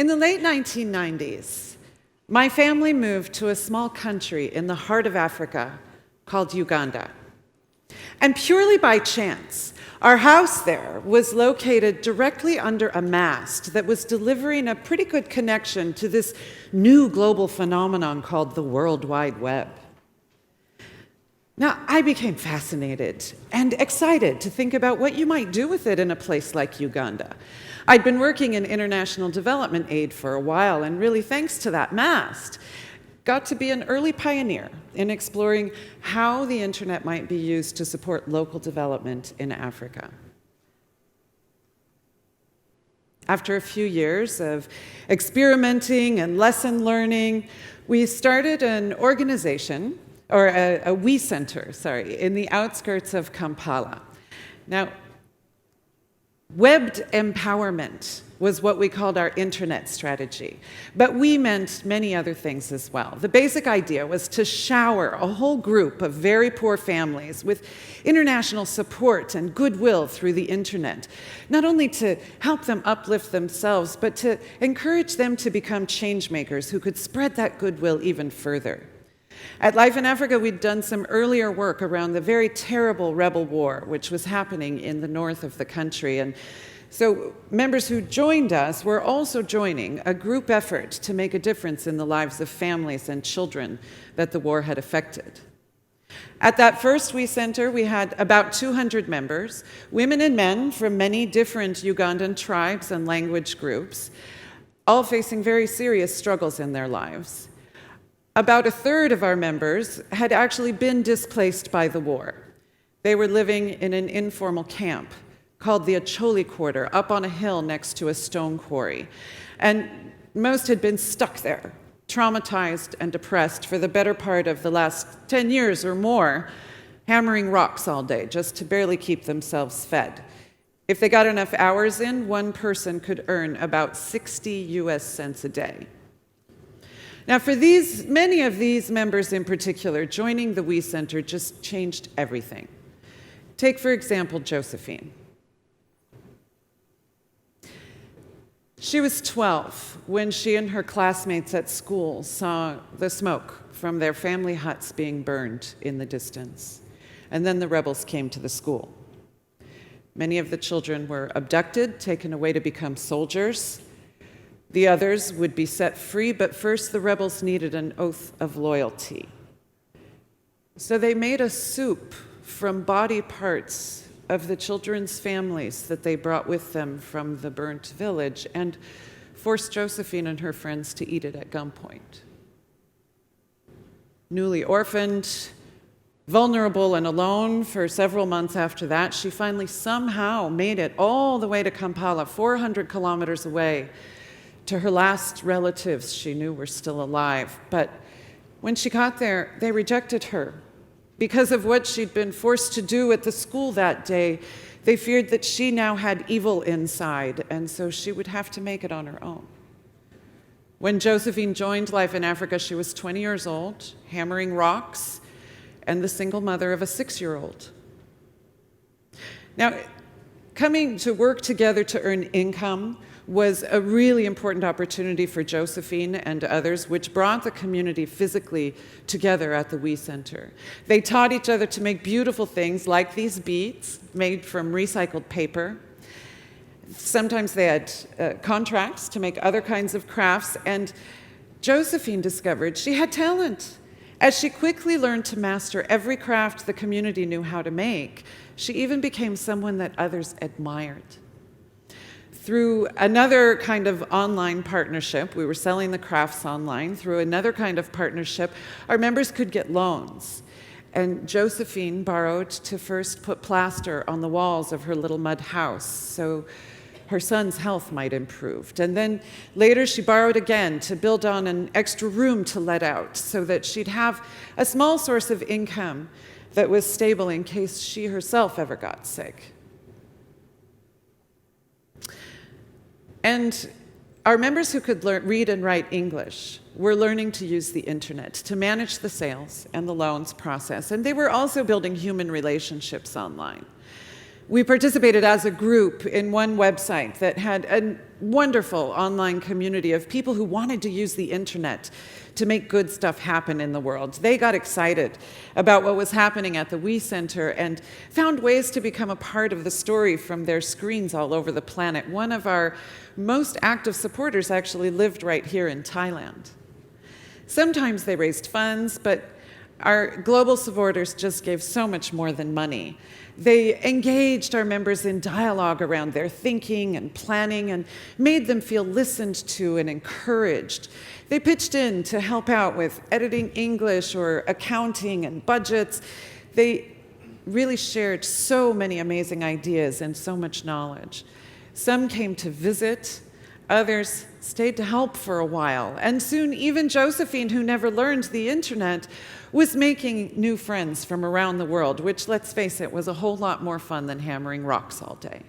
In the late 1990s, my family moved to a small country in the heart of Africa called Uganda. And purely by chance, our house there was located directly under a mast that was delivering a pretty good connection to this new global phenomenon called the World Wide Web. Now, I became fascinated and excited to think about what you might do with it in a place like Uganda. I'd been working in international development aid for a while, and really thanks to that mast, got to be an early pioneer in exploring how the internet might be used to support local development in Africa. After a few years of experimenting and lesson learning, we started an organization, or a WE Center, in the outskirts of Kampala. Now, webbed empowerment was what we called our internet strategy, but we meant many other things as well. The basic idea was to shower a whole group of very poor families with international support and goodwill through the internet, not only to help them uplift themselves, but to encourage them to become change makers who could spread that goodwill even further. At Life in Africa, we'd done some earlier work around the very terrible rebel war, which was happening in the north of the country. And so members who joined us were also joining a group effort to make a difference in the lives of families and children that the war had affected. At that first WE Center, we had about 200 members, women and men from many different Ugandan tribes and language groups, all facing very serious struggles in their lives. About a third of our members had actually been displaced by the war. They were living in an informal camp called the Acholi Quarter, up on a hill next to a stone quarry. And most had been stuck there, traumatized and depressed for the better part of the last 10 years or more, hammering rocks all day just to barely keep themselves fed. If they got enough hours in, one person could earn about 60 US cents a day. Now, for many of these members in particular, joining the WE Center just changed everything. Take, for example, Josephine. She was 12 when she and her classmates at school saw the smoke from their family huts being burned in the distance. And then the rebels came to the school. Many of the children were abducted, taken away to become soldiers. The others would be set free, but first the rebels needed an oath of loyalty. So they made a soup from body parts of the children's families that they brought with them from the burnt village and forced Josephine and her friends to eat it at gunpoint. Newly orphaned, vulnerable and alone for several months after that, she finally somehow made it all the way to Kampala, 400 kilometers away, to her last relatives she knew were still alive. But when she got there, they rejected her. Because of what she'd been forced to do at the school that day, they feared that she now had evil inside, and so she would have to make it on her own. When Josephine joined Life in Africa, she was 20 years old, hammering rocks, and the single mother of a 6-year-old. Now, coming to work together to earn income was a really important opportunity for Josephine and others, which brought the community physically together at the WE Center. They taught each other to make beautiful things like these beads made from recycled paper. Sometimes they had contracts to make other kinds of crafts, and Josephine discovered she had talent. As she quickly learned to master every craft the community knew how to make, she even became someone that others admired. Through another kind of online partnership, we were selling the crafts online. Through another kind of partnership, our members could get loans. And Josephine borrowed to first put plaster on the walls of her little mud house so her son's health might improve. And then later she borrowed again to build on an extra room to let out so that she'd have a small source of income that was stable in case she herself ever got sick. And our members who could read and write English were learning to use the internet to manage the sales and the loans process. And they were also building human relationships online. We participated as a group in one website that had a wonderful online community of people who wanted to use the internet to make good stuff happen in the world. They got excited about what was happening at the WE Center and found ways to become a part of the story from their screens all over the planet. One of our most active supporters actually lived right here in Thailand. Sometimes they raised funds, but our global supporters just gave so much more than money. They engaged our members in dialogue around their thinking and planning and made them feel listened to and encouraged. They pitched in to help out with editing English or accounting and budgets. They really shared so many amazing ideas and so much knowledge. Some came to visit, others stayed to help for a while, and soon even Josephine, who never learned the internet, was making new friends from around the world, which, let's face it, was a whole lot more fun than hammering rocks all day.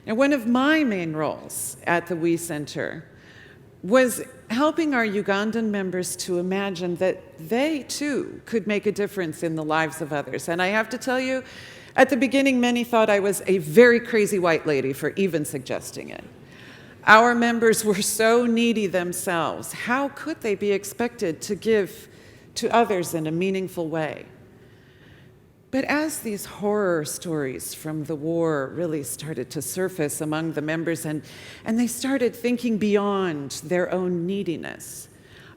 Now, one of my main roles at the WE Center was helping our Ugandan members to imagine that they, too, could make a difference in the lives of others. And I have to tell you, at the beginning, many thought I was a very crazy white lady for even suggesting it. Our members were so needy themselves. How could they be expected to give to others in a meaningful way? But as these horror stories from the war really started to surface among the members and they started thinking beyond their own neediness,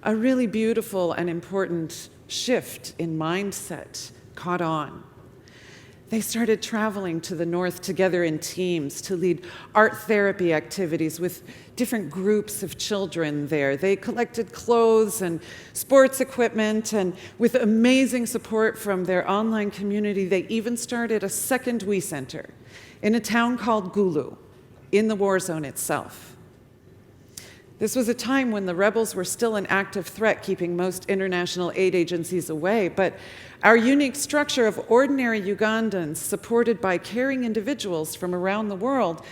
a really beautiful and important shift in mindset caught on. They started traveling to the north together in teams to lead art therapy activities with different groups of children there. They collected clothes and sports equipment, and with amazing support from their online community, they even started a second WE Center in a town called Gulu, in the war zone itself. This was a time when the rebels were still an active threat, keeping most international aid agencies away, but our unique structure of ordinary Ugandans, supported by caring individuals from around the world,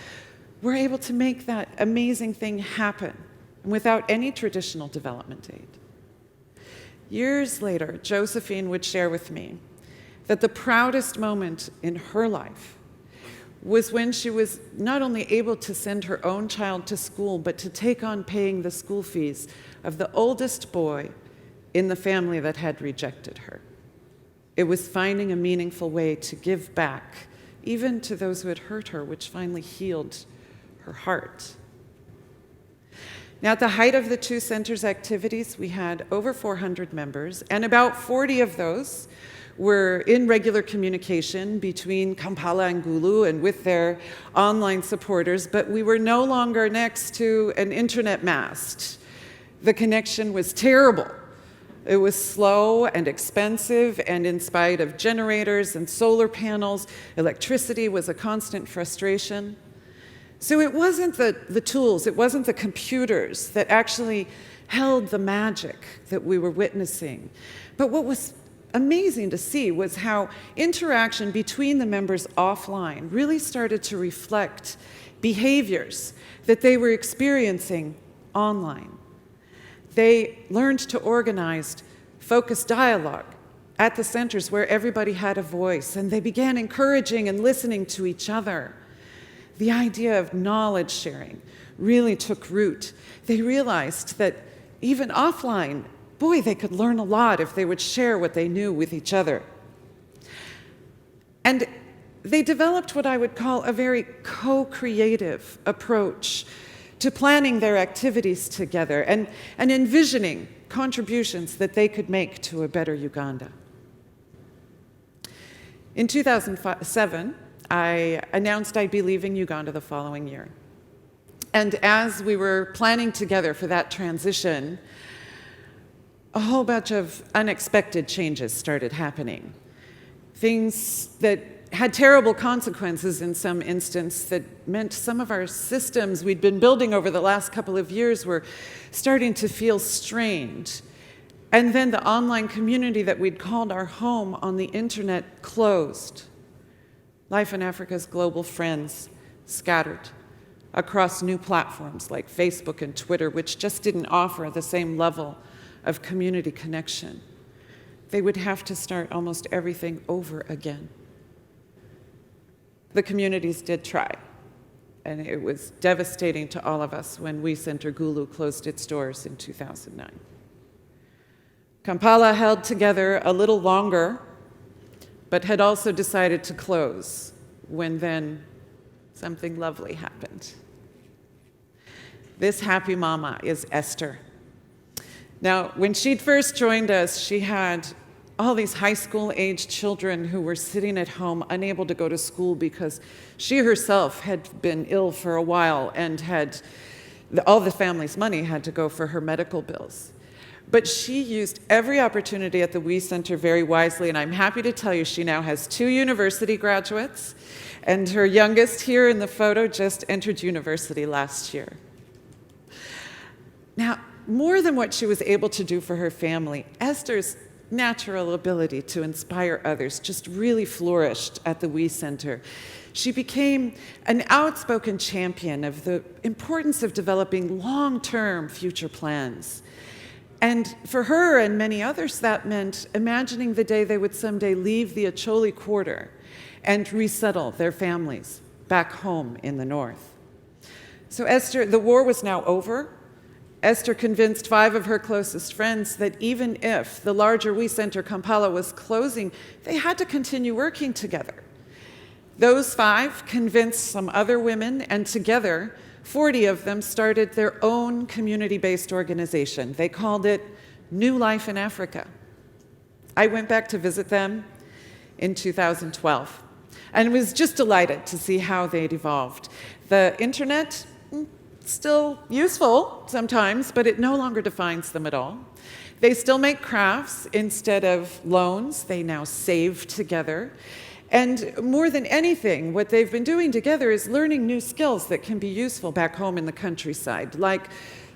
were able to make that amazing thing happen without any traditional development aid. Years later, Josephine would share with me that the proudest moment in her life was when she was not only able to send her own child to school, but to take on paying the school fees of the oldest boy in the family that had rejected her. It was finding a meaningful way to give back, even to those who had hurt her, which finally healed her heart. Now, at the height of the two centers' activities, we had over 400 members, and about 40 of those were in regular communication between Kampala and Gulu and with their online supporters, but we were no longer next to an internet mast. The connection was terrible. It was slow and expensive, and in spite of generators and solar panels, electricity was a constant frustration. So it wasn't the tools, it wasn't the computers that actually held the magic that we were witnessing. But what was amazing to see was how interaction between the members offline really started to reflect behaviors that they were experiencing online. They learned to organize focused dialogue at the centers where everybody had a voice, and they began encouraging and listening to each other. The idea of knowledge sharing really took root. They realized that even offline, boy, they could learn a lot if they would share what they knew with each other. And they developed what I would call a very co-creative approach to planning their activities together and envisioning contributions that they could make to a better Uganda. In 2007, I announced I'd be leaving Uganda the following year. And as we were planning together for that transition, a whole bunch of unexpected changes started happening. Things that had terrible consequences in some instance that meant some of our systems we'd been building over the last couple of years were starting to feel strained. And then the online community that we'd called our home on the internet closed. Life in Africa's global friends scattered across new platforms like Facebook and Twitter, which just didn't offer the same level of community connection. They would have to start almost everything over again. the communities did try. And it was devastating to all of us when We Center Gulu closed its doors in 2009. Kampala held together a little longer, but had also decided to close when then something lovely happened. This happy mama is Esther. Now, when she'd first joined us, she had all these high school-aged children who were sitting at home unable to go to school because she herself had been ill for a while and had all the family's money had to go for her medical bills. But she used every opportunity at the We Center very wisely, and I'm happy to tell you she now has 2 university graduates, and her youngest here in the photo just entered university last year. Now, more than what she was able to do for her family, Esther's natural ability to inspire others just really flourished at the We Center. She became an outspoken champion of the importance of developing long-term future plans. And for her and many others, that meant imagining the day they would someday leave the Acholi Quarter and resettle their families back home in the north. So Esther, the war was now over. Esther convinced 5 of her closest friends that even if the larger We Center Kampala was closing, they had to continue working together. Those 5 convinced some other women, and together, 40 of them started their own community-based organization. They called it New Life in Africa. I went back to visit them in 2012 and was just delighted to see how they'd evolved. The internet, still useful sometimes, but it no longer defines them at all. They still make crafts instead of loans. They now save together. And more than anything, what they've been doing together is learning new skills that can be useful back home in the countryside, like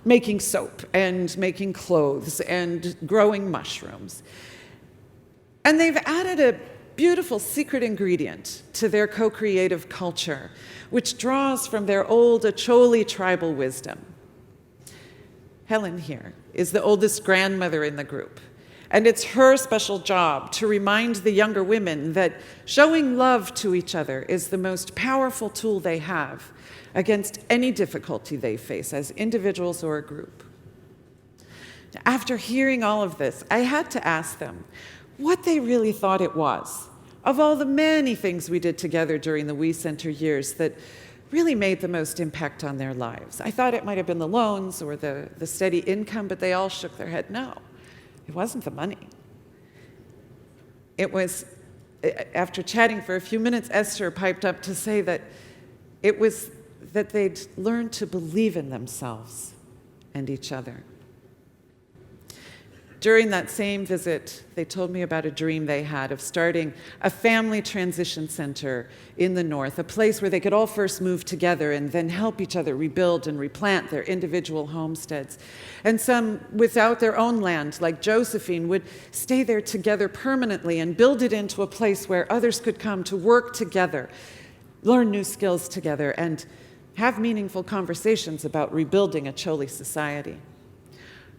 making soap and making clothes and growing mushrooms. And they've added a beautiful secret ingredient to their co-creative culture, which draws from their old Acholi tribal wisdom. Helen here is the oldest grandmother in the group, and it's her special job to remind the younger women that showing love to each other is the most powerful tool they have against any difficulty they face as individuals or a group. After hearing all of this, I had to ask them what they really thought it was, of all the many things we did together during the We Center years that really made the most impact on their lives. I thought it might have been the loans or the steady income, but they all shook their head no. It wasn't the money. It was, after chatting for a few minutes, Esther piped up to say that it was that they'd learned to believe in themselves and each other. During that same visit, they told me about a dream they had of starting a family transition center in the north, a place where they could all first move together and then help each other rebuild and replant their individual homesteads. And some without their own land, like Josephine, would stay there together permanently and build it into a place where others could come to work together, learn new skills together, and have meaningful conversations about rebuilding Acholi society.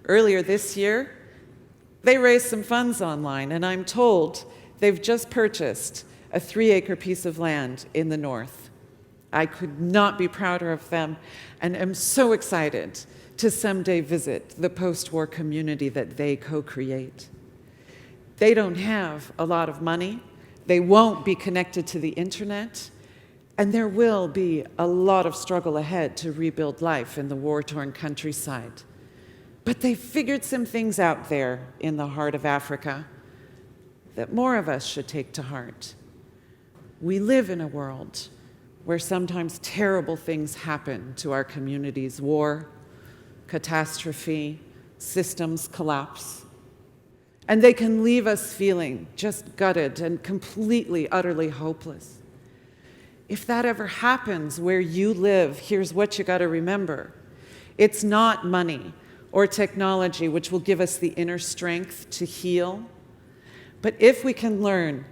Earlier this year, they raised some funds online, and I'm told they've just purchased a 3-acre piece of land in the north. I could not be prouder of them, and am so excited to someday visit the post-war community that they co-create. They don't have a lot of money, they won't be connected to the internet, and there will be a lot of struggle ahead to rebuild life in the war-torn countryside. But they figured some things out there in the heart of Africa that more of us should take to heart. We live in a world where sometimes terrible things happen to our communities: war, catastrophe, systems collapse. And they can leave us feeling just gutted and completely, utterly hopeless. If that ever happens where you live, here's what you gotta remember. It's not money or technology which will give us the inner strength to heal. But if we can learn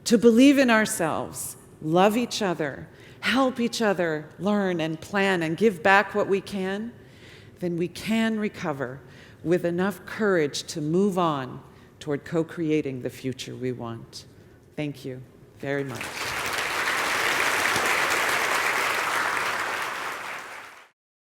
to believe in ourselves, love each other, help each other learn and plan and give back what we can, then we can recover with enough courage to move on toward co-creating the future we want. Thank you very much.